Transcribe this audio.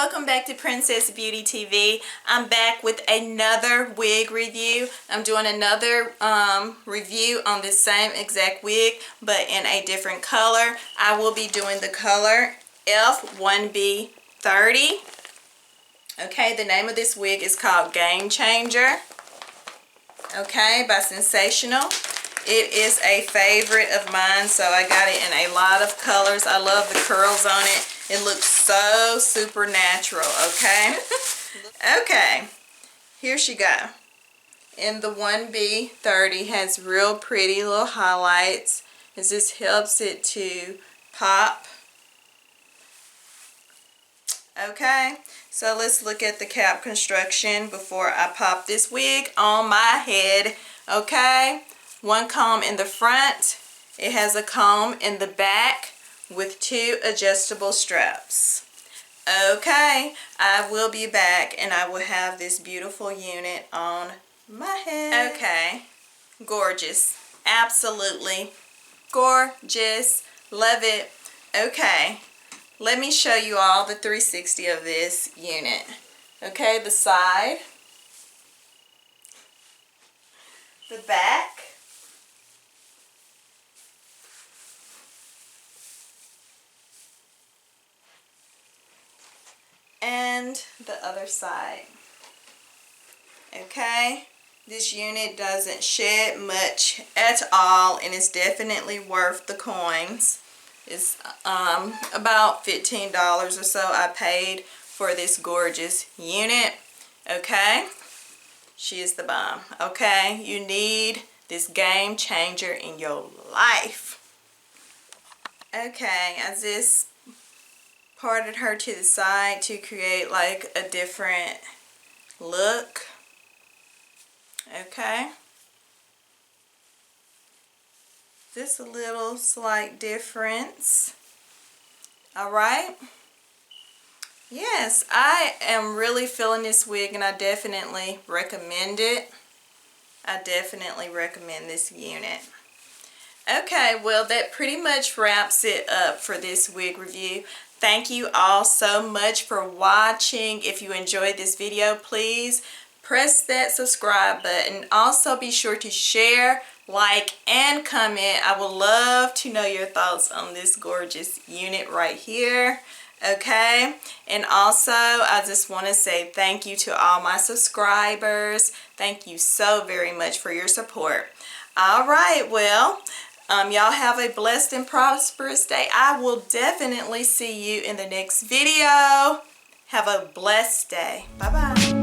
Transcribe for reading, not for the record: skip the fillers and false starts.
welcome back to Princess Beauty TV. I'm back with another wig review. I'm doing another review on this same exact wig, but in a different color. I will be doing the color F1B30. Okay, the name of this wig is called Game Changer. Okay, by Sensationnel. It is a favorite of mine, so I got it in a lot of colors. I love the curls on it. It looks so super natural, okay? Okay, here she go. In the 1B30 has real pretty little highlights. As this helps it to pop. Okay, so let's look at the cap construction before I pop this wig on my head. Okay, one comb in the front. It has a comb in the back with two adjustable straps. Okay, I will be back and I will have this beautiful unit on my head. Okay, gorgeous. Absolutely gorgeous. Love it. Okay, let me show you all the 360 of this unit. Okay, the side, the back, and the other side. Okay, this unit doesn't shed much at all and it's definitely worth the coins. It's about $15 or so I paid for this gorgeous unit. Okay, she is the bomb. Okay, you need this game changer in your life. Okay, I just parted her to the side to create like a different look. Okay, just a little slight difference. All right, yes, I am really feeling this wig and I definitely recommend it. I definitely recommend this unit. Okay, well that pretty much wraps it up for this wig review. Thank you all so much for watching. If you enjoyed this video, please press that subscribe button. Also be sure to share, like, and comment. I would love to know your thoughts on this gorgeous unit right here. Okay, and also I just want to say thank you to all my subscribers. Thank you so very much for your support. All right, well, y'all have a blessed and prosperous day. I will definitely see you in the next video. Have a blessed day. Bye-bye.